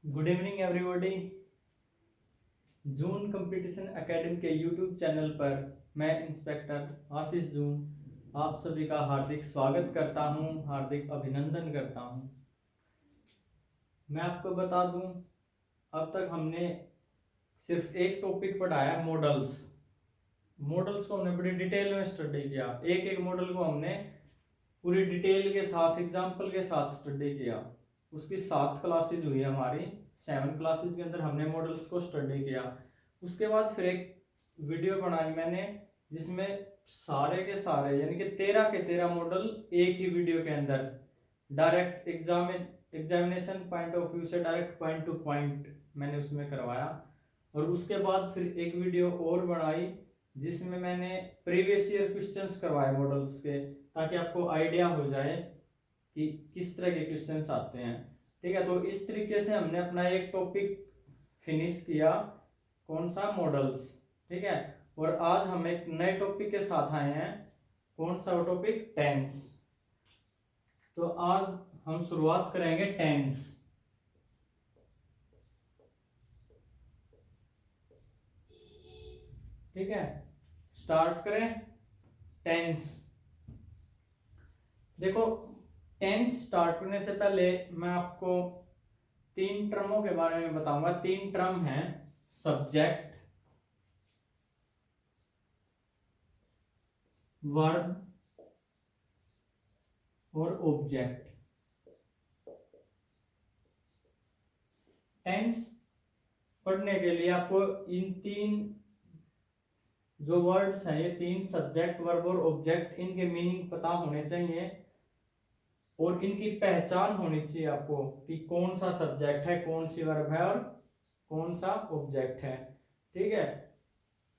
Good evening everybody. June competition academy के YouTube channel पर मैं इंस्पेक्टर आशीष जून आप सभी का हार्दिक स्वागत करता हूं, हार्दिक अभिनंदन करता हूं। मैं आपको बता दूं, अब तक हमने सिर्फ एक टॉपिक पढ़ाया, मॉडल्स। मॉडल्स को हमने बड़ी डिटेल में स्टडी किया। एक एक मॉडल को हमने पूरी डिटेल के साथ, एग्जाम्पल के साथ स्टडी किया। उसकी 7 क्लासेज हुई हमारी। 7 क्लासेज के अंदर हमने मॉडल्स को स्टडी किया। उसके बाद फिर एक वीडियो बनाई मैंने, जिसमें सारे के सारे यानी कि 13 के 13 मॉडल एक ही वीडियो के अंदर direct examination point of view से डायरेक्ट पॉइंट टू पॉइंट मैंने उसमें करवाया। और उसके बाद फिर एक वीडियो और बनाई जिसमें मैंने प्रीवियस ईयर क्वेश्चंस करवाए मॉडल्स के, ताकि आपको आइडिया हो जाए कि किस तरह के क्वेश्चंस आते हैं। ठीक है, तो इस तरीके से हमने अपना एक टॉपिक फिनिश किया, कौन सा, मॉडल्स। ठीक है, और आज हम एक नए टॉपिक के साथ आए हैं। कौन सा वो टॉपिक, टेंस। तो आज हम शुरुआत करेंगे टेंस। ठीक है, स्टार्ट करें टेंस। देखो, टेंस स्टार्ट करने से पहले मैं आपको 3 टर्मों के बारे में बताऊंगा। 3 टर्म हैं, सब्जेक्ट, वर्ब और ऑब्जेक्ट। टेंस पढ़ने के लिए आपको इन 3 जो वर्ड्स हैं, ये 3 सब्जेक्ट, वर्ब और ऑब्जेक्ट, इनके मीनिंग पता होने चाहिए और इनकी पहचान होनी चाहिए आपको कि कौन सा सब्जेक्ट है, कौन सी वर्ब है और कौन सा ऑब्जेक्ट है। ठीक है,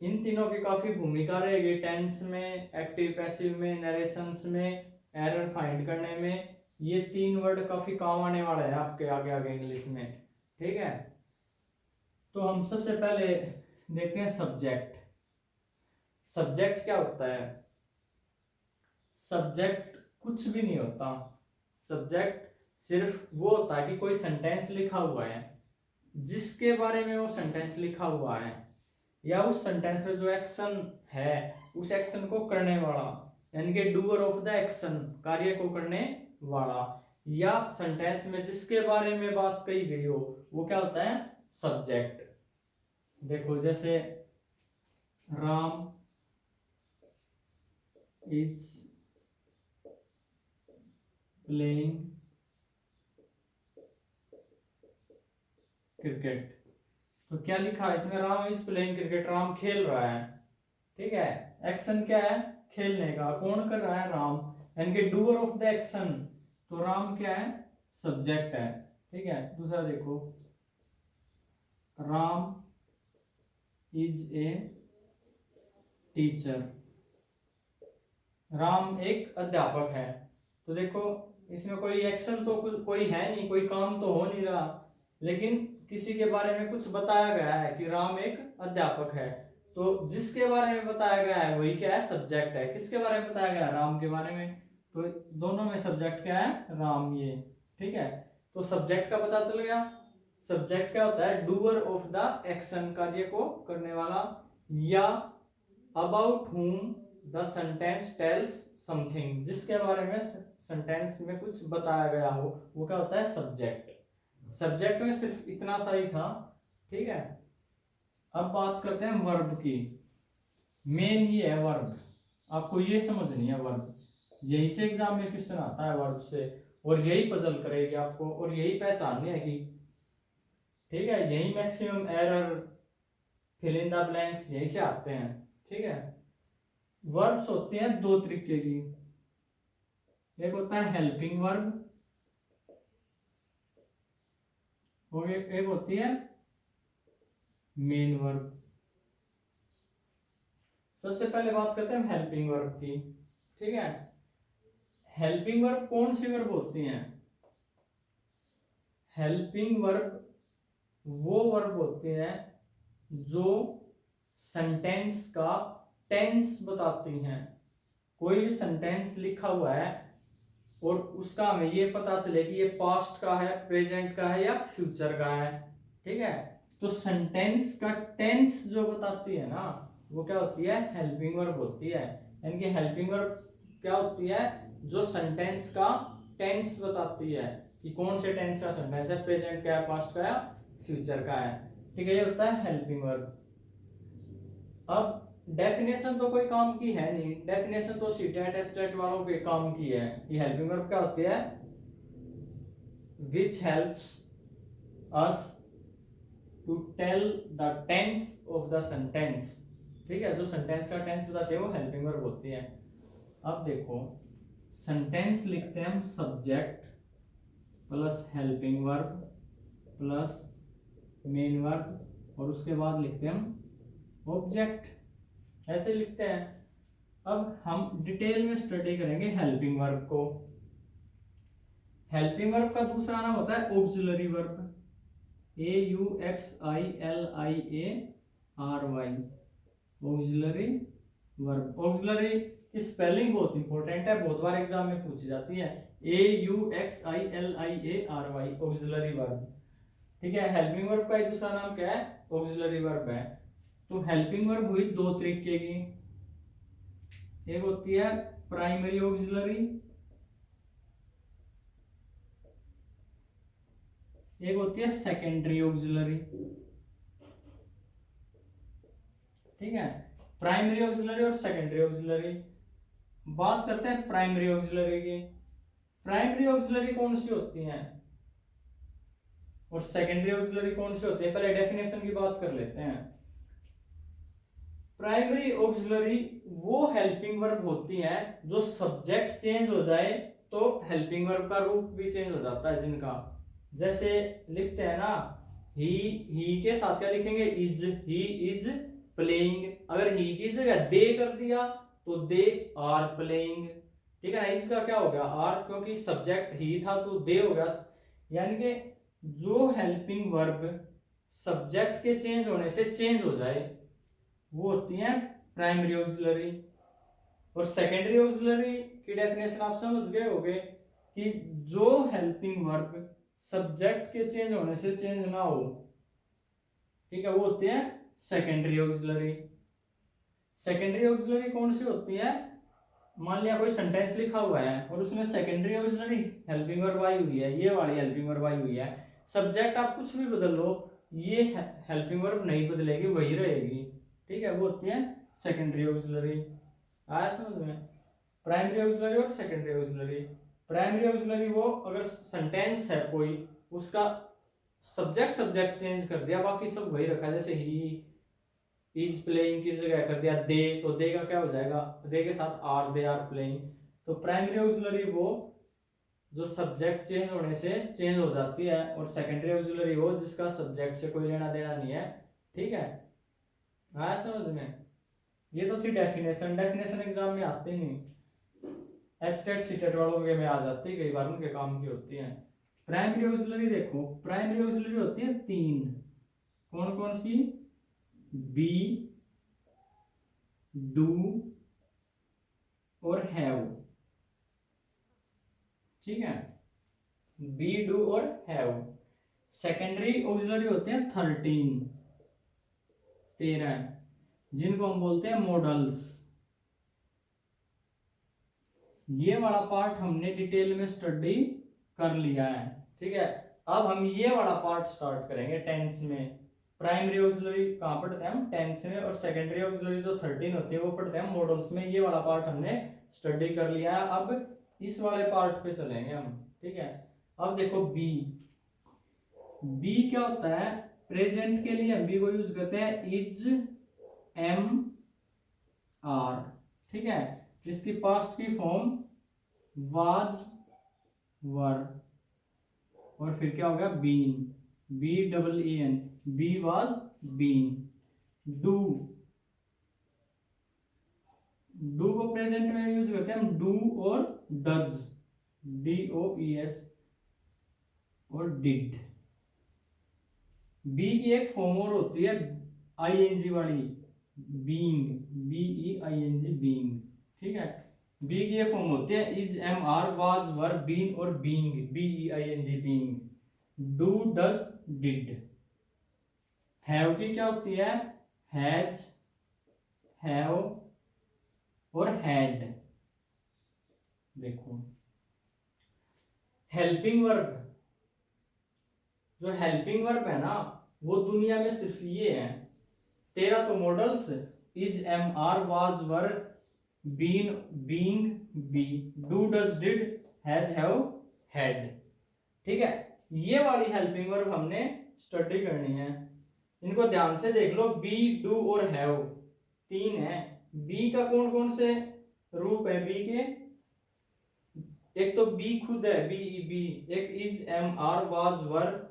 इन तीनों की काफी भूमिका रहेगी टेंस में, एक्टिव पैसिव में, नरेशंस में, एरर फाइंड करने में। ये 3 वर्ड काफी काम आने वाले हैं आपके आगे आगे इंग्लिश में। ठीक है, तो हम सबसे पहले देखते हैं सब्जेक्ट। सब्जेक्ट क्या होता है? सब्जेक्ट कुछ भी नहीं होता। सब्जेक्ट सिर्फ वो होता है कि कोई सेंटेंस लिखा हुआ है, जिसके बारे में वो सेंटेंस लिखा हुआ है, या उस सेंटेंस में जो एक्शन है उस एक्शन को करने वाला, यानी कि डूअर ऑफ द एक्शन, कार्य को करने वाला, या सेंटेंस में जिसके बारे में बात कही गई हो, वो क्या होता है, सब्जेक्ट। देखो, जैसे राम इज प्लेइंग क्रिकेट। तो क्या लिखा है इसमें, Ram is playing cricket, Ram खेल रहा है। ठीक है, एक्शन क्या है, खेलने का। कौन कर रहा है, राम, यानी कि डूअर ऑफ द एक्शन। तो राम क्या है, सब्जेक्ट है। ठीक है, दूसरा देखो, Ram is a teacher, Ram एक अध्यापक है। तो देखो, इसमें कोई एक्शन तो कोई है नहीं, कोई काम तो हो नहीं रहा, लेकिन किसी के बारे में कुछ बताया गया है कि राम एक अध्यापक है। तो जिसके बारे में बताया गया है वही क्या है, सब्जेक्ट है। किसके बारे में बताया गया है, राम के बारे में। तो दोनों में सब्जेक्ट क्या है, राम, ये। ठीक है, तो सब्जेक्ट का पता चल गया। सब्जेक्ट क्या होता है, डूअर ऑफ द एक्शन, कार्य को करने वाला, या about whom the sentence tells something, जिसके बारे में सेंटेंस में कुछ बताया गया हो, वो क्या होता है, सब्जेक्ट। सब्जेक्ट में सिर्फ इतना सा ही था। ठीक है, अब बात करते हैं वर्ब की। मेन ही है वर्ब, आपको ये समझनी है वर्ब। यही से एग्जाम में क्वेश्चन आता है वर्ब से, और यही पजल करेगी आपको, और यही पहचाननी है कि, ठीक है, यही maximum error, fill in the blanks यही से आते हैं। ठीक है, वर्ब्स होते हैं 2 तरीके की। एक होता है हेल्पिंग वर्ब, और एक होती है मेन वर्ब। सबसे पहले बात करते हैं हेल्पिंग वर्ब की। ठीक है, हेल्पिंग वर्ब कौन सी वर्ब होती हैं? हेल्पिंग वर्ब वो वर्ब होती हैं जो सेंटेंस का टेंस बताती हैं। कोई भी सेंटेंस लिखा हुआ है, और उसका हमें ये पता चले कि ये पास्ट का है, प्रेजेंट का है या फ्यूचर का है। ठीक है, तो सेंटेंस का टेंस जो बताती है ना, वो क्या होती है, हेल्पिंग वर्ब होती है। यानी कि हेल्पिंग वर्ब क्या होती है, जो सेंटेंस का टेंस बताती है कि कौन से टेंस का सेंटेंस है, प्रेजेंट का है, पास्ट का है, फ्यूचर का है। ठीक है, ये होता है हेल्पिंग वर्ब। अब डेफिनेशन तो कोई काम की है नहीं, डेफिनेशन तो सीटेट एस्टेट वालों के काम की है। ये हेल्पिंग वर्ब क्या होती है, which helps us to tell the tense of the sentence. ठीक है, जो सेंटेंस का टेंस बताते हैं वो हेल्पिंग वर्ब होती है। अब देखो, सेंटेंस लिखते हैं हम subject plus helping verb plus main verb और उसके बाद लिखते हैं हम ऑब्जेक्ट, ऐसे लिखते हैं। अब हम डिटेल में स्टडी करेंगे हेल्पिंग वर्ब को। हेल्पिंग वर्ब का दूसरा नाम होता है auxiliary verb, AUXILIARY, auxiliary verb. Auxiliary की स्पेलिंग बहुत इंपॉर्टेंट है, बहुत बार एग्जाम में पूछी जाती है, AUXILIARY, ऑक्सिलरी वर्ब। ठीक है, हेल्पिंग वर्ब का एक दूसरा नाम क्या है, ऑक्सिलरी वर्ब है। तो हेल्पिंग वर्ब हुई दो तरीके की, एक होती है प्राइमरी ऑक्सिलरी, एक होती है सेकेंडरी ऑक्सिलरी। ठीक है, प्राइमरी ऑक्सिलरी और सेकेंडरी ऑक्सिलरी। बात करते हैं प्राइमरी ऑक्सिलरी की। प्राइमरी ऑक्सिलरी कौन सी होती हैं और सेकेंडरी ऑक्सिलरी कौन सी होती है, पहले डेफिनेशन की बात कर लेते हैं। प्राइमरी ऑक्सिलरी वो हेल्पिंग वर्ब होती हैं जो सब्जेक्ट चेंज हो जाए तो हेल्पिंग वर्ब का रूप भी चेंज हो जाता है जिनका। जैसे लिखते हैं ना, ही के साथ क्या लिखेंगे, इज, ही इज प्लेइंग। अगर ही की जगह दे कर दिया तो दे आर प्लेइंग। ठीक है ना, इज का क्या हो गया, आर, क्योंकि सब्जेक्ट ही था तो दे हो गया। यानी कि जो हेल्पिंग वर्ब सब्जेक्ट के चेंज होने से चेंज हो जाए वो होती है प्राइमरी ऑक्सिलरी। और सेकेंडरी ऑक्सिलरी की डेफिनेशन आप समझ गए होंगे कि जो हेल्पिंग वर्ब सब्जेक्ट के चेंज होने से चेंज ना हो, ठीक है, वो होती है सेकेंडरी ऑक्सिलरी। सेकेंडरी ऑक्सिलरी कौन सी होती है, मान लिया कोई सेंटेंस लिखा हुआ है और उसमें secondary auxiliary helping verb I हुई है, ये वाली हेल्पिंग वर्ब आई हुई है, सब्जेक्ट आप कुछ भी बदल लो ये हेल्पिंग वर्ब नहीं बदलेगी, वही रहेगी। ठीक है, वो होती है सेकेंडरी ऑक्सिलरी। आया समझ में, प्राइमरी ऑक्सिलरी और सेकेंडरी ऑक्सिलरी। प्राइमरी ऑक्सिलरी वो अगर सेंटेंस है कोई, उसका सब्जेक्ट सब्जेक्ट चेंज कर दिया, बाकी सब वही रखा, जैसे ही इज प्लेइंग की जगह कर दिया दे, तो दे का क्या हो जाएगा, दे के साथ आर, दे आर प्लेइंग। तो प्राइमरी ऑक्सिलरी वो जो सब्जेक्ट चेंज होने से चेंज हो जाती है, और सेकेंडरी ऑक्सिलरी वो जिसका सब्जेक्ट से कोई लेना देना नहीं है। ठीक है, आया समझ में। ये तो थी डेफिनेशन, डेफिनेशन एग्जाम में आते ही नहीं, एचटेट सीटेट वालों के में आ जाती है, कई बार उनके काम की होती है। प्राइमरी ऑक्सिलरी देखो, प्राइमरी ऑक्सिलरी होती है तीन, कौन कौन सी, बी, डू और हैव। ठीक है, बी, डू और हैव। सेकेंडरी ऑक्सिलरी होते हैं 13, जिनको हम बोलते हैं मॉडल्स। ये वाला पार्ट हमने डिटेल में स्टडी कर लिया है। ठीक है, अब हम ये वाला पार्ट स्टार्ट करेंगे टेंस में। प्राइमरी ऑक्सिलरी कहाँ पढ़ते हैं हम, टेंस में, और सेकेंडरी ऑक्सिलरी जो 13 होती है वो पढ़ते हैं मॉडल्स में। ये वाला पार्ट हमने स्टडी कर लिया है, अब इस वाले पार्ट पे चलेंगे हम। ठीक है, अब देखो बी, बी क्या होता है, प्रेजेंट के लिए हम बी को यूज करते हैं इज, एम, आर। ठीक है, इसकी पास्ट की फॉर्म वाज, वर, और फिर क्या हो गया been, BEEN, be was been. Do, do को प्रेजेंट में यूज करते हैं हम डू और डज, DOES और डिड। बी की एक फॉर्म और होती है ING वाली, बीइंग, BEING, बीइंग। ठीक है, बी की ये फॉर्म होती है is, am are, was, were, been और being, B E I N G, being. Do, does, did. Have की क्या होती है, हैज, हैव और हैड। देखो हेल्पिंग वर्ब, जो हेल्पिंग वर्ब है ना वो दुनिया में सिर्फ ये है। तेरा तो models is, am are, was, were, been, being, be, do, does, did, has, have, had. ठीक है, ये वाली हेल्पिंग वर्ब हमने स्टडी करनी है। इनको ध्यान से देख लो, बी, डू और हैव तीन है। बी का कौन कौन से रूप है बी के, एक तो बी खुद है बी ई बी, एक is, am are, was, were,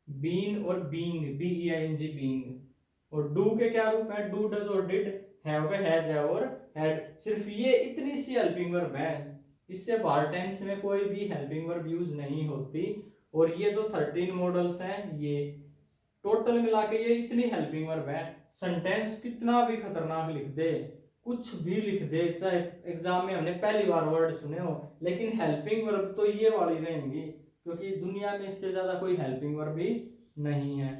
been और being, B E I N G, being. और डू के क्या रूप है, डू, डज और डिड, हैव के हैज, हैव और हैड। सिर्फ ये इतनी सी हेल्पिंग वर्ब है, इससे बाहर टेंस में कोई भी हेल्पिंग वर्ब यूज नहीं होती। और ये जो 13 मॉडल्स हैं ये टोटल मिला के ये इतनी हेल्पिंग वर्ब है। सेंटेंस कितना भी खतरनाक लिख दे, कुछ भी लिख दे, चाहे एग्जाम में हमने पहली बार वर्ड सुने हो, लेकिन हेल्पिंग वर्ब तो ये वाली रहेंगी, क्योंकि दुनिया में इससे ज्यादा कोई हेल्पिंग वर्ब भी नहीं है।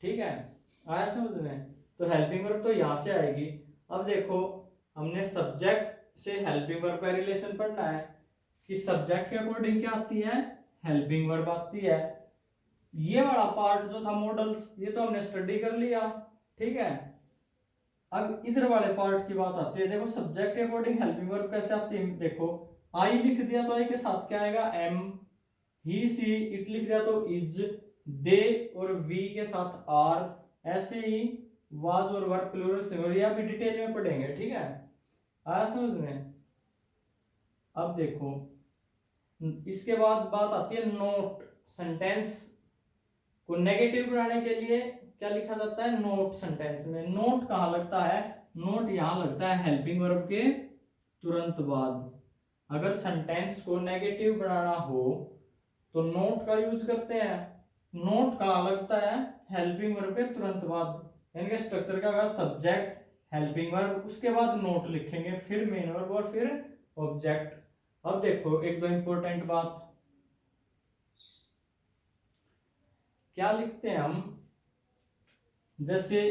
ठीक है, आया समझ में? तो हेल्पिंग वर्ब तो यहाँ से आएगी। अब देखो हमने सब्जेक्ट से हेल्पिंग वर्ब का रिलेशन पढ़ना है कि सब्जेक्ट के अकॉर्डिंग क्या आती है, हेल्पिंग वर्ब आती है। ये वाला पार्ट जो था मॉडल्स ये तो हमने स्टडी कर लिया। ठीक है, अब इधर वाले पार्ट की बात आती है। देखो सब्जेक्ट के अकॉर्डिंग हेल्पिंग वर्ब कैसे आती है, देखो आई लिख दिया तो आई के साथ क्या आएगा, एम, ही, सी, इट लिख दिया तो इज, दे और वी के साथ आर, ऐसे ही वाज और वर प्लूरल सिंगुलर, ये अभी डिटेल में पढ़ेंगे। ठीक है, आया समझ में? अब देखो इसके बाद बात आती है नोट। सेंटेंस को नेगेटिव बनाने के लिए क्या लिखा जाता है, नोट। सेंटेंस में नोट कहाँ लगता है, नोट यहाँ लगता है हेल्पिंग वर्ब के तुरंत बाद। अगर सेंटेंस को नेगेटिव बनाना हो तो नोट का यूज करते हैं। नोट कहाँ लगता है, हेल्पिंग वर्ब के तुरंत बाद। यानी कि स्ट्रक्चर का होगा सब्जेक्ट, हेल्पिंग वर्ब, उसके बाद नोट लिखेंगे, फिर मेन वर्ब और फिर ऑब्जेक्ट। अब देखो एक दो इंपॉर्टेंट बात क्या लिखते हैं हम, जैसे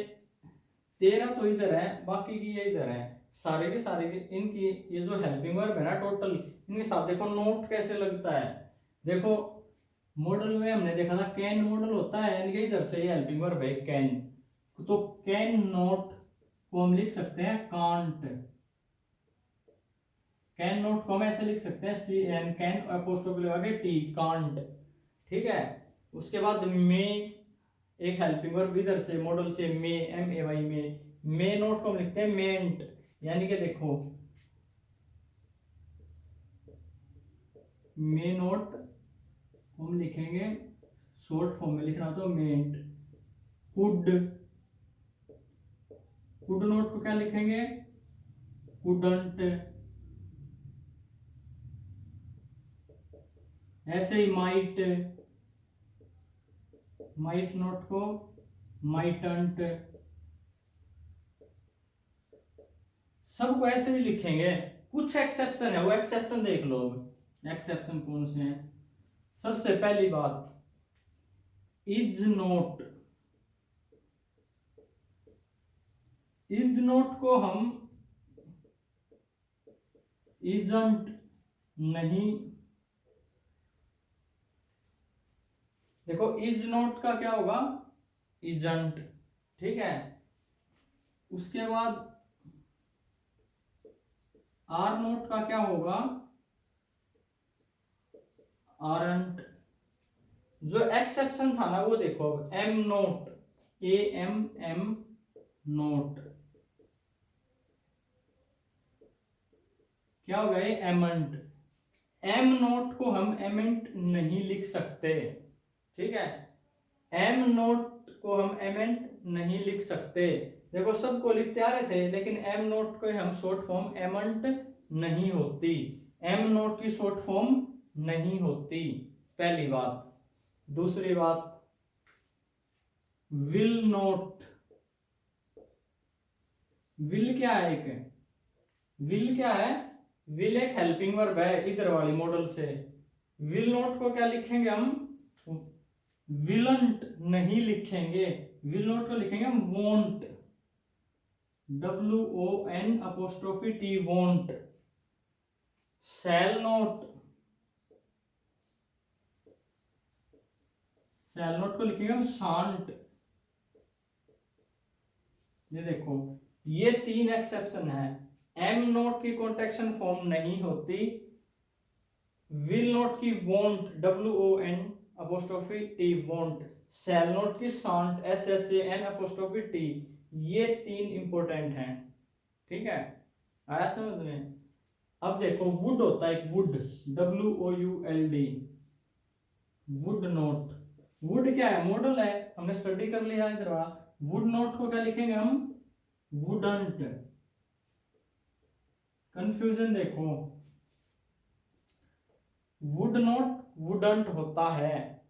तेरा तो इधर है, बाकी की ये इधर है, सारे के सारे के इनकी ये जो हेल्पिंग वर्ब है ना टोटल, इनके साथ देखो नोट कैसे लगता है। देखो मॉडल में हमने देखा था कैन मॉडल होता है, यानी कि इधर से ये हेल्पिंग वर्ब है कैन, तो कैन नोट को हम लिख सकते हैं कांट। कैन नोट को हम ऐसे लिख सकते हैं सी एन, कैन अपोस्ट्रोफी लगा के टी, कांट। ठीक है, उसके बाद में एक हेल्पिंग वर्ब इधर से मॉडल से may, M A Y, may not को हम लिखते हैं मेंट, यानी कि देखो मे नोट हम लिखेंगे शॉर्ट फॉर्म में लिखना तो मेंट। कुड, कुड नोट को क्या लिखेंगे, कुडंट। ऐसे ही माइट, माइट नोट को माइटंट। सबको ऐसे ही लिखेंगे, कुछ एक्सेप्शन है, वो एक्सेप्शन देख लो। अब एक्सेप्शन कौन से हैं, सबसे पहली बात इज नोट। इज नोट को हम इजंट नहीं, देखो इज नोट का क्या होगा, इजंट। ठीक है, उसके बाद आर नोट का क्या होगा, आरंट। जो एक्सेप्शन था ना वो देखो, अब am not, A M am not क्या होगा, ये एमेंट। एम नोट को हम एमेंट नहीं लिख सकते। ठीक है, एम नोट को हम एमेंट नहीं लिख सकते। देखो सबको लिखते आ रहे थे, लेकिन एम नोट को हम शॉर्ट फॉर्म एमेंट नहीं होती, एम नोट की शॉर्ट फॉर्म नहीं होती, पहली बात। दूसरी बात विल नोट, विल क्या है, एक विल क्या है, विल एक हेल्पिंग वर्ब है इधर वाली मॉडल से। विल नॉट को क्या लिखेंगे हम, विलंट नहीं लिखेंगे, विल नॉट को लिखेंगे हम won't, WON', won't. Shall not, shall not को लिखेंगे हम शांट। ये देखो ये 3 एक्सेप्शन है। एम नॉट की कॉन्ट्रैक्शन फॉर्म नहीं होती, विल नॉट की won't, WON', won't, shall not की शांट, SHAN', ये 3 इंपॉर्टेंट हैं। ठीक है, आया समझ में। अब देखो वुड होता है एक, would, WOULD, would not. Would क्या है, मॉडल है, हमने स्टडी कर लिया इधर वाला। वुड नॉट को क्या लिखेंगे हम, वुडंट। कंफ्यूजन देखो, वुड नॉट वुडंट होता है,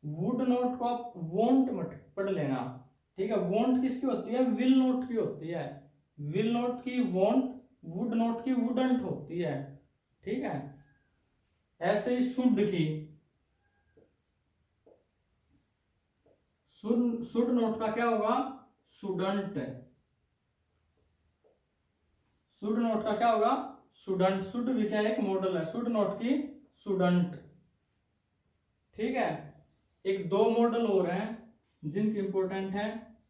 वुड नॉट को आप वोंट मत पढ़ लेना। ठीक है, वोंट किसकी होती है, विल नॉट की होती है, विल नॉट की वोंट, वुड नॉट की वुडंट होती है। ठीक है, ऐसे ही शुड की, शुड नॉट का क्या होगा, शुडंट, शुड नॉट का क्या होगा, शुडंट। शुड भी क्या है, एक मॉडल है, शुड नॉट की शुडंट। ठीक है, एक 2 मॉडल और हैं जिनके इंपॉर्टेंट है,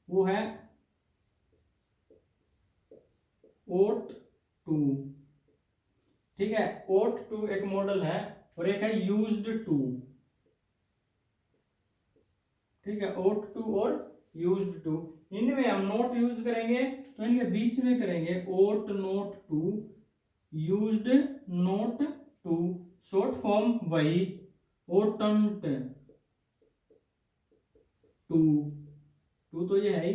वो है ओट टू। ठीक है, ओट टू एक मॉडल है, और एक है यूज्ड टू। ठीक है, ओट टू और यूज्ड टू, इनमें हम नोट यूज करेंगे तो इनके बीच में करेंगे ought not to, used not to, short form वही, ओटंट टू, टू तो ये है ही,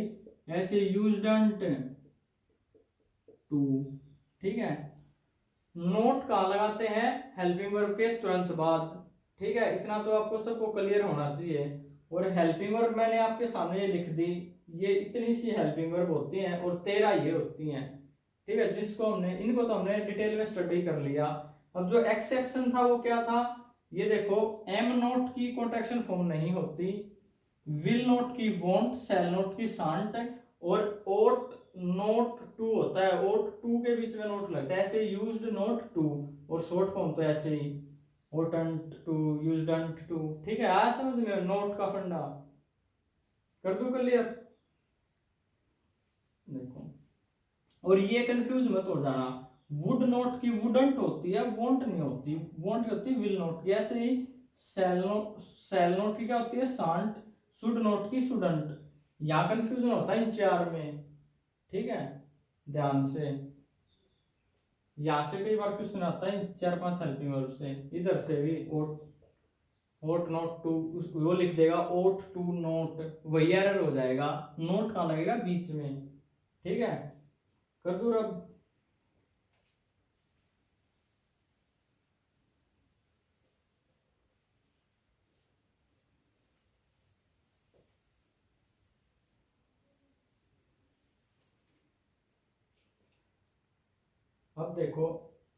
ऐसे यूज्डंट टू। ठीक है, नोट कहाँ लगाते हैं, हेल्पिंग वर्ब के तुरंत बाद। ठीक है, इतना तो आपको सबको क्लियर होना चाहिए। और हेल्पिंग वर्ब मैंने आपके सामने लिख दी, ये इतनी सी हेल्पिंग वर्ब होती हैं और 13 ये होती हैं। ठीक है, जिसको हमने, इनको तो हमने डिटेल में स्टडी कर लिया। अब जो एक्सेप्शन था वो क्या था, ये देखो, एम नोट की कॉन्ट्रैक्शन फॉर्म नहीं होती, विल नोट की वोंट, शैल नोट की शांट, और ओट नोट टू होता है, ओट टू के बीच में नोट लगता है, ऐसे यूज्ड नोट टू, और शॉर्ट फॉर्म तो ऐसे ही ओटंट टू, यूज्डंट टू। ठीक है, आया समझ में नोट का फंडा, कर दो क्लियर। देखो, और ये कंफ्यूज मत हो जाना, वुड नोट की वुडंट होती है, वोंट नहीं होती, वोंट की होती है विल नोट की। ऐसे ही शैल नोट की क्या होती है, शांट, शुड नोट की शुडंट। यहाँ कंफ्यूजन होता है इन 4 में। ठीक है, ध्यान से, यहाँ से कई बार क्वेश्चन आता है 4-5 हेल्पिंग वर्ब से, इधर से भी ओट, ओट नोट टू, वो लिख देगा ओट टू नोट, वही एरर हो जाएगा, नोट कहाँ लगेगा, बीच में। ठीक है, कर दूं अब। अब देखो,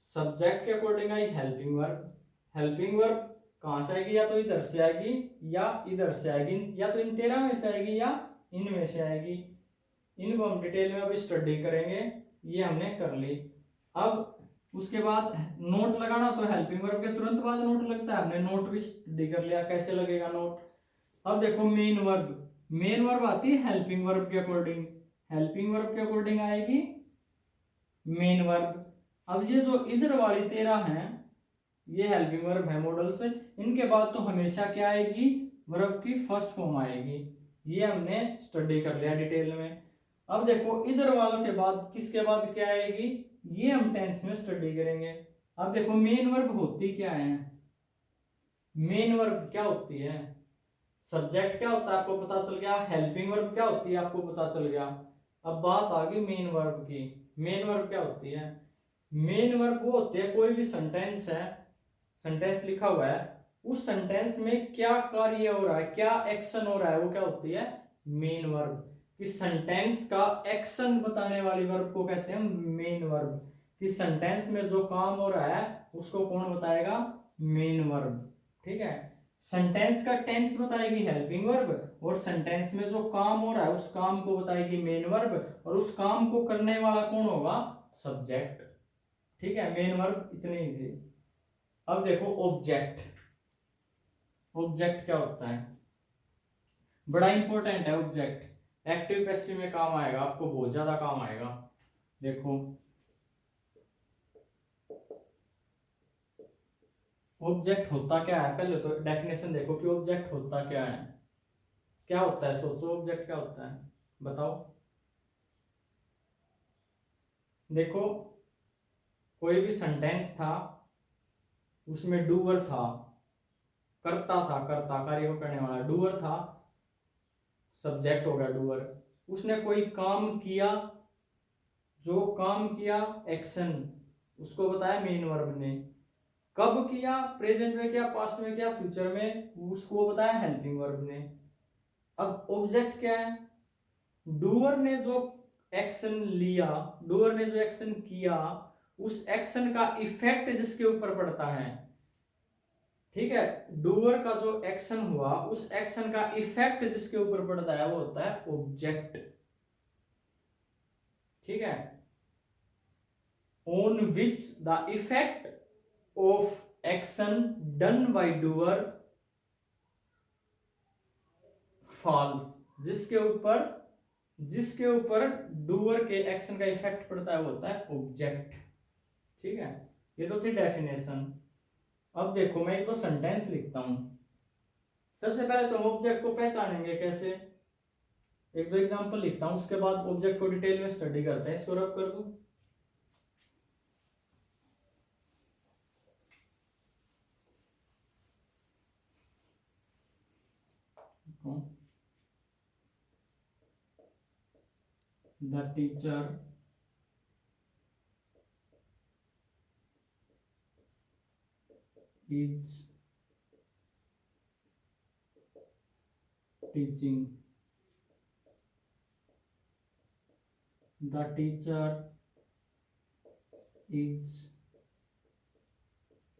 सब्जेक्ट के according I helping verb. Helping verb कहाँ से आएगी, या तो इधर से आएगी या इधर से आएगी, या तो इन 13 में से आएगी या इनमें से आएगी। इनको हम डिटेल में अभी स्टडी करेंगे, ये हमने कर ली। अब उसके बाद नोट लगाना, तो हेल्पिंग वर्ब के तुरंत बाद नोट लगता है, हमने नोट भी स्टडी कर लिया कैसे लगेगा नोट। अब देखो मेन वर्ब, मेन वर्ब आती है हेल्पिंग वर्ब के अकॉर्डिंग, हेल्पिंग वर्ब के अकॉर्डिंग आएगी मेन वर्ब। अब ये जो इधर वाली 13 हैं, ये हेल्पिंग वर्ब है मॉडल से, इनके बाद तो हमेशा क्या आएगी, वर्ब की फर्स्ट फॉर्म आएगी, ये हमने स्टडी कर लिया डिटेल में। अब देखो इधर वालों के बाद किसके बाद क्या आएगी, ये हम टेंस में स्टडी करेंगे। अब देखो मेन वर्ब होती क्या है, मेन वर्ब क्या होती है, सब्जेक्ट क्या होता है आपको पता चल गया, हेल्पिंग वर्ब क्या होती है आपको पता चल गया। अब बात आ गई मेन वर्ब की। मेन वर्ब क्या होती है, मेन वर्ब वो होती है, कोई भी सेंटेंस है, सेंटेंस लिखा हुआ है, उस सेंटेंस में क्या कार्य हो रहा है, क्या एक्शन हो रहा है, वो क्या होती है, मेन वर्ब। कि सेंटेंस का एक्शन बताने वाली वर्ब को कहते हैं मेन वर्ब। कि सेंटेंस में जो काम हो रहा है उसको कौन बताएगा, मेन वर्ब। ठीक है, सेंटेंस का टेंस बताएगी हेल्पिंग वर्ब, और सेंटेंस में जो काम हो रहा है उस काम को बताएगी मेन वर्ब, और उस काम को करने वाला कौन होगा, सब्जेक्ट। ठीक है, मेन वर्ब इतने ही थे। अब देखो ऑब्जेक्ट। ऑब्जेक्ट क्या होता है, बड़ा इंपॉर्टेंट है ऑब्जेक्ट। एक्टिव पैसिव में काम आएगा, आपको बहुत ज्यादा काम आएगा। देखो ऑब्जेक्ट होता क्या है, पहले तो डेफिनेशन देखो कि ऑब्जेक्ट होता क्या है। क्या होता है, सोचो ऑब्जेक्ट क्या होता है, बताओ। देखो कोई भी सेंटेंस था, उसमें डूअर था, करता था, करता कार्य को करने वाला डूअर था, सब्जेक्ट होगा डूअर। उसने कोई काम किया, जो काम किया एक्शन, उसको बताया मेन वर्ब ने। कब किया, प्रेजेंट में किया, पास्ट में किया, फ्यूचर में, उसको बताया हेल्पिंग वर्ब ने। अब ऑब्जेक्ट क्या है, डूअर ने जो एक्शन लिया, डूअर ने जो एक्शन किया, उस एक्शन का इफेक्ट जिसके ऊपर पड़ता है। ठीक है, डूअर का जो एक्शन हुआ, उस एक्शन का इफेक्ट जिसके ऊपर पड़ता है वो होता है ऑब्जेक्ट। ठीक है, on which the effect of action done by doer falls, जिसके ऊपर डूअर के एक्शन का इफेक्ट पड़ता है वो होता है ऑब्जेक्ट। ठीक है, ये तो थी डेफिनेशन। अब देखो मैं एक तो सेंटेंस लिखता हूं। सबसे पहले तो ऑब्जेक्ट को पहचानेंगे कैसे, एक दो एग्जांपल लिखता हूं, उसके बाद ऑब्जेक्ट को डिटेल में स्टडी करते हैं। इसको रब कर दूं। The teacher is teaching, the teacher is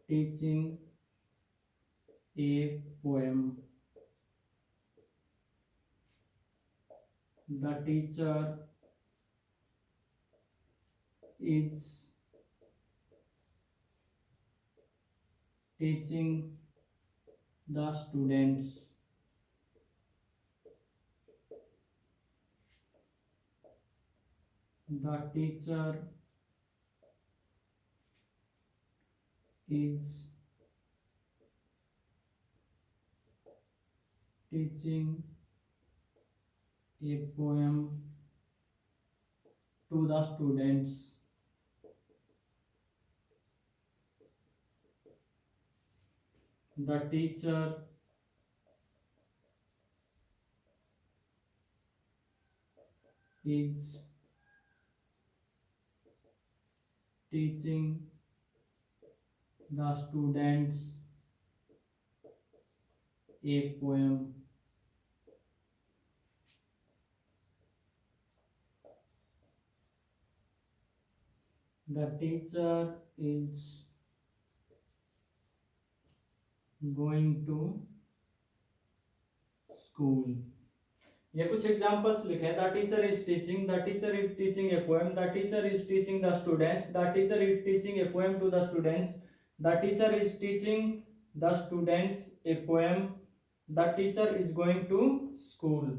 teaching a poem, the teacher is teaching the students, the teacher is teaching a poem to the students, the teacher is teaching the students a poem. The teacher is going to school. ये कुछ examples लिखे हैं। The teacher is teaching, the teacher is teaching a poem, the teacher is teaching the students, the teacher is teaching a poem to the students, the teacher is teaching the students a poem, the teacher is going to school.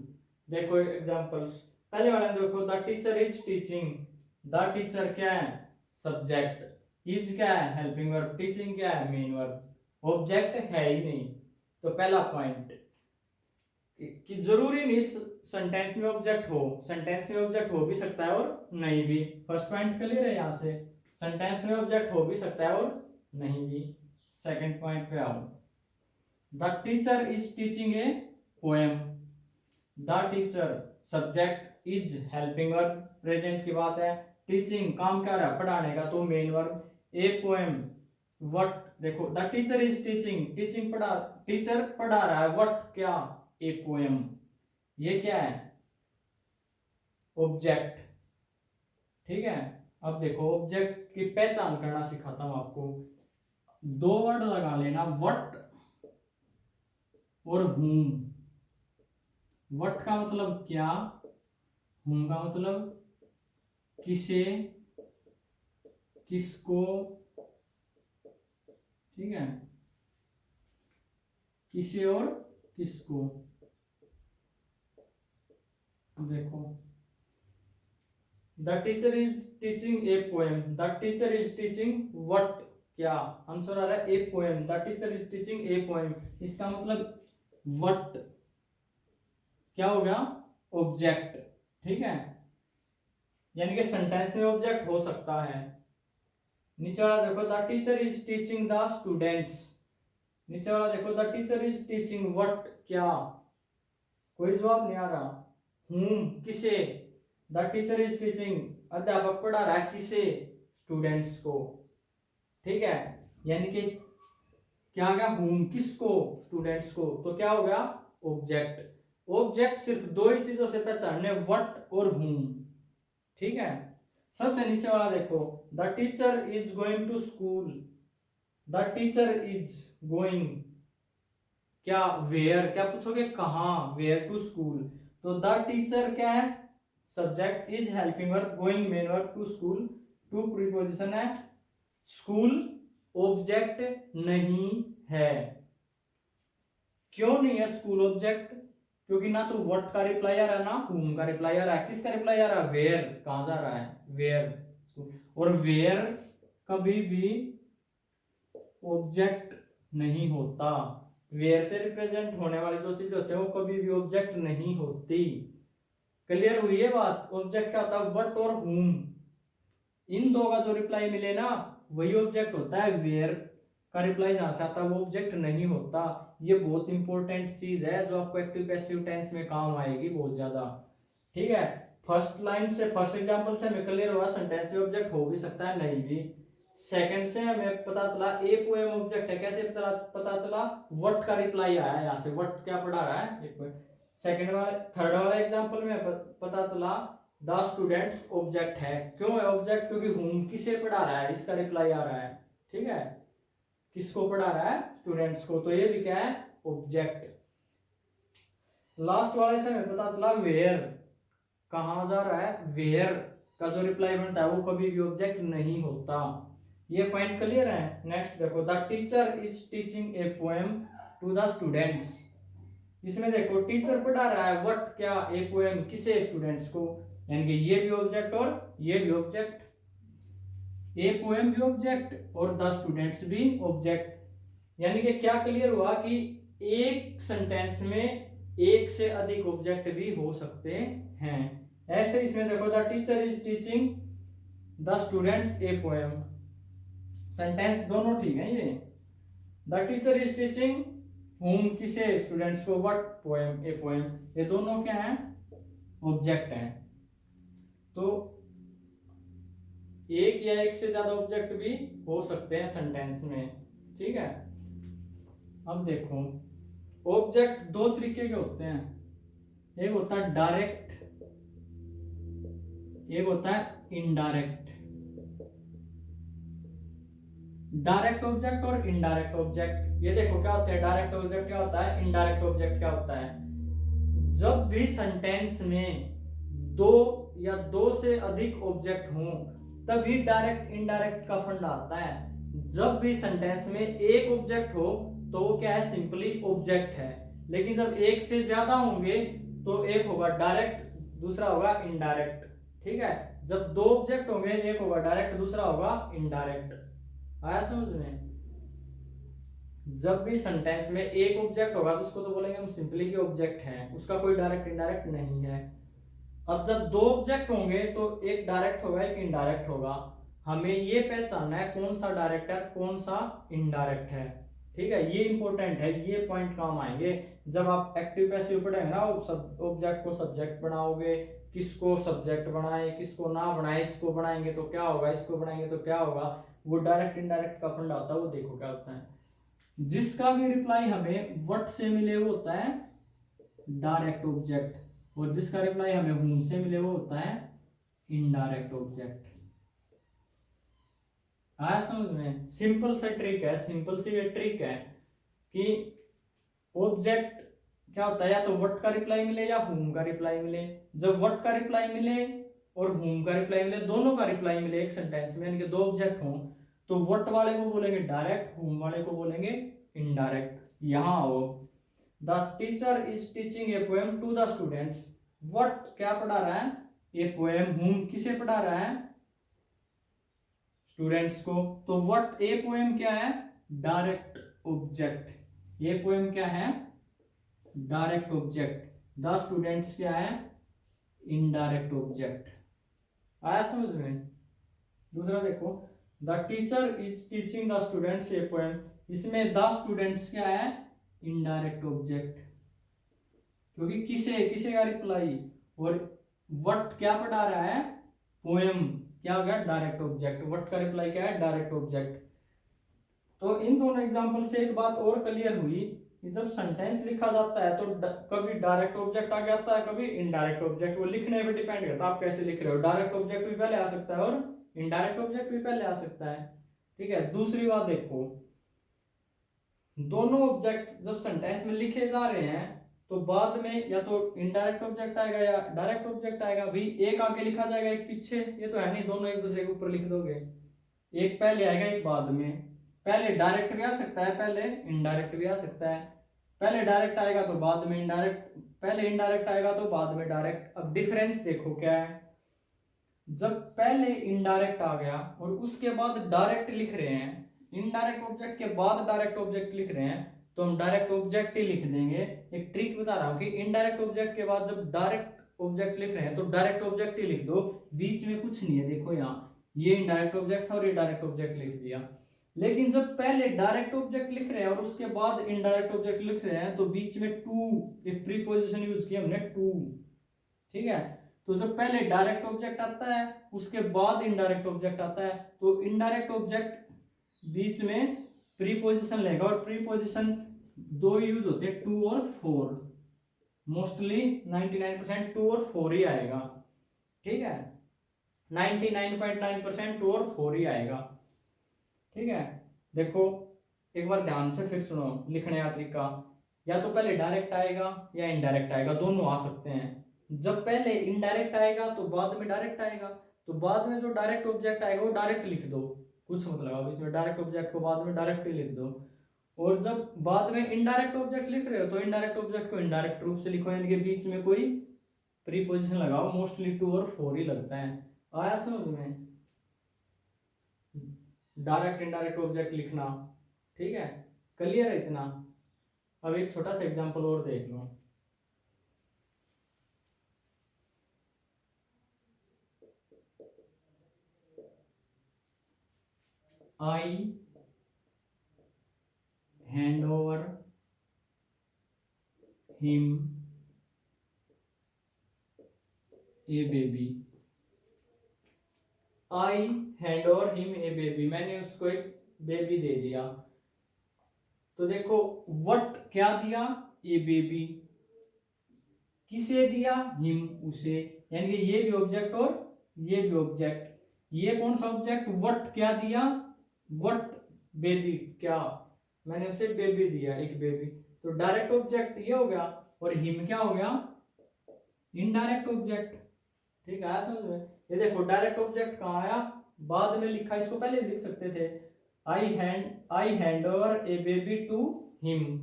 देखो examples, पहले वाले में देखो, the teacher is teaching, the teacher क्या है, subject, is क्या है, helping verb, teaching क्या है, मेन वर्ब, ऑब्जेक्ट है ही नहीं। तो पहला पॉइंट कि जरूरी नहीं सेंटेंस में ऑब्जेक्ट हो, सेंटेंस में ऑब्जेक्ट हो भी सकता है और नहीं भी। फर्स्ट पॉइंट क्लियर है, यहाँ से सेंटेंस में ऑब्जेक्ट हो भी सकता है और नहीं भी। सेकंड पॉइंट पे आओ, the teacher is teaching a poem, the teacher subject, is helping verb, present की बात है, टीचिंग काम क्या रहा है, पढ़ाने का, तो main verb, a poem what, देखो the teacher is teaching, teaching पढ़ा, टीचर पढ़ा रहा है, व्हाट क्या, ए पोएम, ये क्या है, ऑब्जेक्ट। ठीक है, अब देखो ऑब्जेक्ट की पहचान करना सिखाता हूं आपको। दो वर्ड लगा लेना, व्हाट और whom। व्हाट का मतलब क्या, whom का मतलब किसे, किसको, ठीक है, किसे और किसको। देखो, the teacher is teaching a poem, the teacher is teaching what, क्या आंसर आ रहा है ए poem, the teacher is teaching a poem. इसका मतलब व्हाट क्या हो गया, ऑब्जेक्ट, ठीक है, यानी कि सेंटेंस में ऑब्जेक्ट हो सकता है। नीचे वाला देखो, the teacher is teaching the students, नीचे वाला देखो, the teacher is teaching what, क्या, कोई जवाब नहीं आ रहा। किसे, द टीचर इज टीचिंग, अध्यापक पढ़ा रहा है किसे, स्टूडेंट्स को, ठीक है, यानी कि क्या आ गया, किसको, स्टूडेंट्स को, तो क्या हो गया, ऑब्जेक्ट। ऑब्जेक्ट सिर्फ दो ही चीजों से पहचानने, व्हाट और ठीक है। सबसे नीचे वाला देखो, the teacher is going to school, the teacher is going, क्या वेयर, क्या पूछोगे कहाँ, वेयर टू स्कूल, तो द टीचर क्या है, subject, is helping verb, going main verb, to school, to preposition है, स्कूल ऑब्जेक्ट नहीं है। क्यों नहीं है स्कूल ऑब्जेक्ट, क्योंकि ना तो व्हाट का रिप्लाई आ रहा है ना whom का रिप्लाई आ रहा है। किसका रिप्लाई आ रहा है, वेयर, कहां जा रहा है, वेयर, और वेयर कभी भी ऑब्जेक्ट नहीं होता। वेयर से रिप्रेजेंट होने वाली जो चीज होते हैं वो कभी भी ऑब्जेक्ट नहीं होती। क्लियर हुई है बात। ऑब्जेक्ट क्या होता है, व्हाट और whom, इन दो का जो रिप्लाई मिले ना वही ऑब्जेक्ट होता है। वेयर का रिप्लाई जहां से आता है वो ऑब्जेक्ट नहीं होता। ये बहुत इंपॉर्टेंट चीज है जो आपको एक्टिव पैसिव टेंस में काम आएगी बहुत ज्यादा, ठीक है। फर्स्ट लाइन से, फर्स्ट एग्जांपल से हमें क्लियर हुआ सेंटेंस में ऑब्जेक्ट हो भी सकता है, नहीं भी। सेकंड से हमें पता चला ए पोएम ऑब्जेक्ट है, कैसे पता चला, व्हाट का रिप्लाई आया यहाँ से, व्हाट क्या पढ़ा रहा है, सेकंड वाले, थर्ड वाले एग्जांपल में पता चला द स्टूडेंट्स ऑब्जेक्ट है। क्यों है ऑब्जेक्ट, क्योंकि whom किसे पढ़ा रहा है, इसका रिप्लाई आ रहा है, ठीक है, किसको पढ़ा रहा है, स्टूडेंट्स को, तो ये भी क्या है, ऑब्जेक्ट। लास्ट वाले से हमें पता चला वेयर, कहां जा रहा है, वेयर का जो रिप्लाई बनता है वो कभी भी ऑब्जेक्ट नहीं होता। ये पॉइंट क्लियर है। नेक्स्ट देखो, the teacher is teaching a poem to the students, इसमें देखो टीचर पढ़ा रहा है व्हाट, क्या, ए पोएम, किसे, स्टूडेंट्स को, यानी कि ये भी ऑब्जेक्ट और ये भी ऑब्जेक्ट, ए पोएम भी ऑब्जेक्ट और द स्टूडेंट्स भी ऑब्जेक्ट। यानी कि क्या क्लियर हुआ कि एक सेंटेंस में एक से अधिक ऑब्जेक्ट भी हो सकते हैं। ऐसे इसमें देखो, the teacher is teaching the students a poem, sentence दोनों ठीक है ये। The teacher is teaching whom, किसे, स्टूडेंट्स को, व्हाट, पोएम, ए पोएम, ये दोनों क्या हैं, ऑब्जेक्ट हैं। तो एक या एक से ज्यादा ऑब्जेक्ट भी हो सकते हैं सेंटेंस में, ठीक है। अब देखो, ऑब्जेक्ट दो तरीके के होते हैं, एक होता है डायरेक्ट, एक होता है इनडायरेक्ट। डायरेक्ट ऑब्जेक्ट और इनडायरेक्ट ऑब्जेक्ट, ये देखो क्या होता है, डायरेक्ट ऑब्जेक्ट क्या होता है, इनडायरेक्ट ऑब्जेक्ट क्या होता है। जब भी सेंटेंस में दो या दो से अधिक ऑब्जेक्ट हों तभी डायरेक्ट इनडायरेक्ट का फंड आता है। जब भी सेंटेंस में एक ऑब्जेक्ट हो तो वो क्या है, सिंपली ऑब्जेक्ट है। लेकिन जब एक से ज्यादा होंगे तो एक होगा डायरेक्ट, दूसरा होगा इनडायरेक्ट, ठीक है। जब दो ऑब्जेक्ट होंगे, एक होगा डायरेक्ट, दूसरा होगा इनडायरेक्ट। आया समझ में। जब भी सेंटेंस में एक ऑब्जेक्ट होगा तो उसको तो बोलेंगे हम सिंपली कि ऑब्जेक्ट है, उसका कोई डायरेक्ट इनडायरेक्ट नहीं है। अब जब दो ऑब्जेक्ट होंगे तो एक डायरेक्ट होगा, एक इनडायरेक्ट होगा। हमें ये पहचानना है कौन सा डायरेक्ट है, कौन सा इनडायरेक्ट है, ठीक है। ये इंपॉर्टेंट है, ये पॉइंट काम आएंगे जब आप एक्टिव पैसिव पढ़ेंगे ना। ऑब्जेक्ट को सब्जेक्ट बनाओगे, किसको सब्जेक्ट बनाए, किसको ना बनाए, इसको बनाएंगे तो क्या होगा, इसको बनाएंगे तो क्या होगा, वो डायरेक्ट इनडायरेक्ट का फंडा होता है। वो देखो क्या होता है, जिसका भी रिप्लाई हमें व्हाट से मिले वो होता है डायरेक्ट ऑब्जेक्ट, और जिसका रिप्लाई हमें whom से मिले वो होता है इनडायरेक्ट ऑब्जेक्ट। आया समझ में? सिंपल सा ट्रिक है, सिंपल सी ये ट्रिक है कि ऑब्जेक्ट क्या होता है, या तो व्हाट का रिप्लाई मिले या whom का रिप्लाई मिले। जब व्हाट का रिप्लाई मिले और whom का रिप्लाई मिले, दोनों का रिप्लाई मिले एक सेंटेंस में, यानी कि दो ऑब्जेक्ट हों, तो व्हाट वाले को बोलेंगे डायरेक्ट, whom वाले को बोलेंगे इनडायरेक्ट। यहां आओ, the teacher is teaching a poem to the students. What क्या पढ़ा रहा है? A poem. whom किसे पढ़ा रहा है? स्टूडेंट्स को। तो व्हाट ए पोएम क्या है? Direct object. ए पोएम क्या है? Direct object. द स्टूडेंट्स क्या है? Indirect object. आया समझ में? दूसरा देखो, the teacher is teaching the students a poem. इसमें द स्टूडेंट्स क्या है? इनडायरेक्ट ऑब्जेक्ट, क्योंकि किसे किसे का रिप्लाई। और व्हाट क्या पढ़ा रहा है? पोएम। क्या हो गया? Direct object. व्हाट का रिप्लाई क्या है? Direct object. तो इन दोनों एग्जांपल से एक बात और क्लियर हुई कि जब सेंटेंस लिखा जाता है तो कभी डायरेक्ट ऑब्जेक्ट आ जाता है, कभी इनडायरेक्ट ऑब्जेक्ट। वो लिखने पे डिपेंड करता है आप कैसे लिख रहे हो। डायरेक्ट ऑब्जेक्ट भी पहले आ सकता है और इनडायरेक्ट ऑब्जेक्ट भी पहले आ सकता है। ठीक है। दूसरी बात देखो, दोनों ऑब्जेक्ट जब सेंटेंस में लिखे जा रहे हैं तो बाद में या तो इनडायरेक्ट ऑब्जेक्ट आएगा या डायरेक्ट ऑब्जेक्ट आएगा। भाई एक आगे लिखा जाएगा एक पीछे, ये तो है नहीं दोनों एक दूसरे के ऊपर लिख दोगे। एक पहले आएगा एक बाद में। पहले डायरेक्ट भी आ सकता है, पहले इनडायरेक्ट भी आ सकता है। पहले डायरेक्ट आएगा तो बाद में इनडायरेक्ट, पहले इनडायरेक्ट आएगा तो बाद में डायरेक्ट। अब डिफरेंस देखो क्या है। जब पहले इनडायरेक्ट आ गया और उसके बाद डायरेक्ट लिख रहे हैं, इनडायरेक्ट ऑब्जेक्ट के बाद डायरेक्ट ऑब्जेक्ट लिख रहे हैं, तो हम डायरेक्ट ऑब्जेक्ट ही लिख देंगे। एक ट्रिक बता रहा हूं कि इनडायरेक्ट ऑब्जेक्ट के बाद जब डायरेक्ट ऑब्जेक्ट लिख रहे हैं तो डायरेक्ट ऑब्जेक्ट ही लिख दो, बीच में कुछ नहीं है। देखो यहाँ ये इनडायरेक्ट ऑब्जेक्ट था और ये डायरेक्ट ऑब्जेक्ट लिख दिया। लेकिन जब पहले डायरेक्ट ऑब्जेक्ट लिख रहे हैं और उसके बाद इनडायरेक्ट ऑब्जेक्ट लिख रहे हैं तो बीच में टू, एक प्रीपोजिशन यूज किया हमने, टू। ठीक है। तो जब पहले डायरेक्ट ऑब्जेक्ट आता है उसके बाद इनडायरेक्ट ऑब्जेक्ट आता है, तो इनडायरेक्ट ऑब्जेक्ट बीच में प्रीपोजिशन लेगा। और प्रीपोजिशन दो यूज होते हैं, टू और फोर। मोस्टली 99% टू और फोर ही आएगा। ठीक है। 99.9% टू और फोर ही आएगा। ठीक है। देखो एक बार ध्यान से फिर सुनो लिखने का तरीका। या तो पहले डायरेक्ट आएगा या इनडायरेक्ट आएगा, दोनों आ सकते हैं। जब पहले इनडायरेक्ट आएगा तो बाद में डायरेक्ट आएगा, तो बाद में जो डायरेक्ट ऑब्जेक्ट आएगा वो डायरेक्ट लिख दो, कुछ मतलब अब इसमें डायरेक्ट ऑब्जेक्ट को बाद में डायरेक्ट ही लिख दो। और जब बाद में इनडायरेक्ट ऑब्जेक्ट लिख रहे हो तो इनडायरेक्ट ऑब्जेक्ट को इनडायरेक्ट रूप से लिखो, यानी कि बीच में कोई प्रीपोजिशन लगाओ। मोस्टली टू और फोर ही लगता है। आया समझ में? डायरेक्ट इनडायरेक्ट ऑब्जेक्ट लिखना। ठीक है। क्लियर है इतना? अब एक छोटा सा एग्जांपल और देख लो। I hand over him a baby। I hand over him a baby, मैंने उसको एक बेबी दे दिया। तो देखो what क्या दिया? ए बेबी। किसे दिया? हिम, उसे। यानी कि ये भी ऑब्जेक्ट और ये भी ऑब्जेक्ट। ये कौन सा ऑब्जेक्ट? व्हाट क्या दिया? व्हाट बेबी, क्या मैंने उसे बेबी दिया, एक बेबी। तो डायरेक्ट ऑब्जेक्ट ये हो गया और हिम क्या हो गया? Indirect object. ठीक है समझ में? ये देखो डायरेक्ट ऑब्जेक्ट कहाँ आया? बाद में लिखा, इसको पहले लिख सकते थे I hand over a baby to him.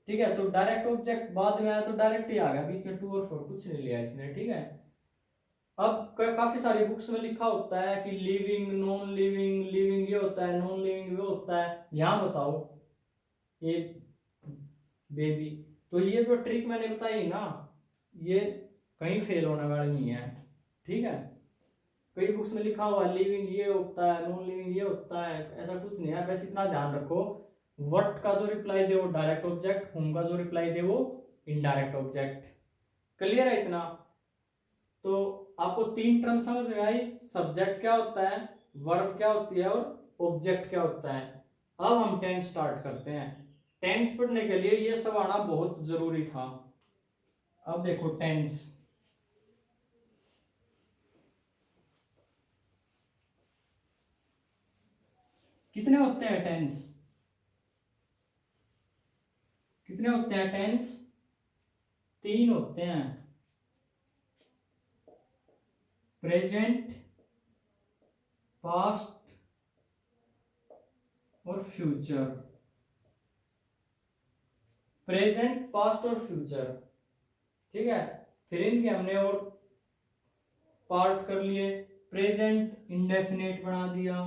ठीक है। तो डायरेक्ट ऑब्जेक्ट बाद में आया तो डायरेक्ट ही आ गया, बीच में टू और फोर कुछ नहीं लिया इसने। ठीक है। अब काफी सारी बुक्स में लिखा होता है कि लिविंग, नॉन लिविंग, लिविंग ये होता है, नॉन लिविंग वो होता है। यहाँ बताओ ये बेबी। तो ये जो ट्रिक मैंने बताई ना, ये कहीं फेल होने वाली नहीं है। ठीक है। कई बुक्स में लिखा हुआ लिविंग ये होता है, नॉन लिविंग ये होता है, ऐसा कुछ नहीं है। बस इतना ध्यान रखो, व्हाट का जो रिप्लाई दे वो डायरेक्ट ऑब्जेक्ट, हुम का जो रिप्लाई दे वो इनडायरेक्ट ऑब्जेक्ट। क्लियर है इतना? तो आपको तीन टर्म समझ में आई। सब्जेक्ट क्या होता है, वर्ब क्या होती है और ऑब्जेक्ट क्या होता है। अब हम टेंस स्टार्ट करते हैं। टेंस पढ़ने के लिए ये सब आना बहुत जरूरी था। अब देखो टेंस। कितने होते हैं टेंस? कितने होते हैं टेंस? 3 होते हैं, प्रेजेंट, पास्ट और फ्यूचर। प्रेजेंट, पास्ट और फ्यूचर, ठीक है। फिर इनके हमने और पार्ट कर लिए। प्रेजेंट इंडेफिनेट बना दिया।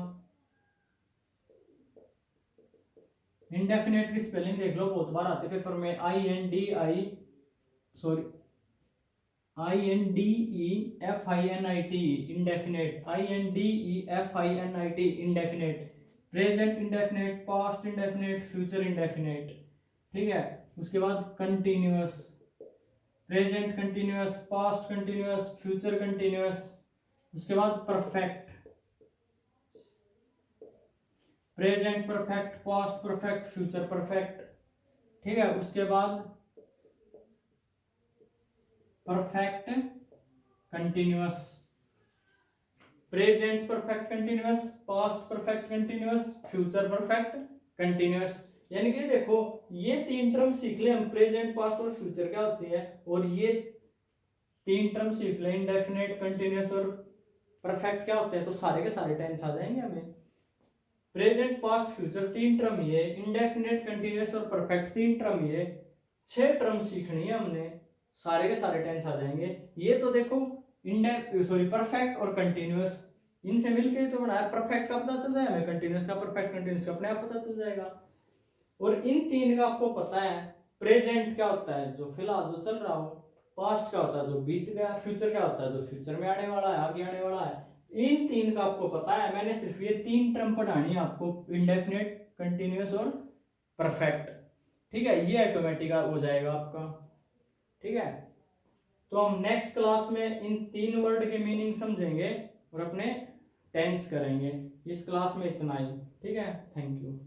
इंडेफिनेट की स्पेलिंग देख लो, बहुत बार आते पेपर में, INDEFINIT, indefinite, INDEFINIT, indefinite. Present indefinite, past indefinite, future indefinite, ठीक है। उसके बाद continuous, present continuous, past continuous, future continuous. उसके बाद perfect, present perfect, past perfect, future perfect, ठीक है। उसके बाद perfect continuous, present perfect continuous, past perfect continuous, future perfect continuous. यानी कि देखो ये 3 टर्म सीख ले हम, प्रेजेंट, पास्ट और फ्यूचर क्या होती है, और ये 3 टर्म सीख ले, इंडेफिनेट, कंटिन्यूअस और परफेक्ट क्या होते हैं, तो सारे के सारे टेंस आ जाएंगे हमें। प्रेजेंट, पास्ट, फ्यूचर 3 टर्म ये, इंडेफिनेट, कंटिन्यूअस और परफेक्ट 3 टर्म ये, 6 टर्म सीखनी है हमने, सारे के सारे टेंस आ जाएंगे। ये तो देखो परफेक्ट और कंटिन्यूअस, इनसे मिलके तो बनाया। परफेक्ट का पता चल जाएगा हमें, कंटिन्यूअस का, परफेक्ट कंटिन्यूअस का अपने आप पता चल जाएगा। और इन 3 का आपको पता है, प्रेजेंट क्या होता है, जो फिलहाल जो चल रहा हो, पास्ट क्या होता है, जो बीत गया, फ्यूचर क्या होता है, जो फ्यूचर में आने वाला है, आगे आने वाला है। इन 3 का आपको पता है, मैंने सिर्फ ये 3 टर्म पढ़ानी है आपको, इंडेफिनेट, कंटिन्यूअस और परफेक्ट, ठीक है। ये ऑटोमेटिक हो जाएगा आपका, ठीक है। तो हम नेक्स्ट क्लास में इन 3 वर्ड के मीनिंग समझेंगे और अपने टेंस करेंगे। इस क्लास में इतना ही, ठीक है। Thank you.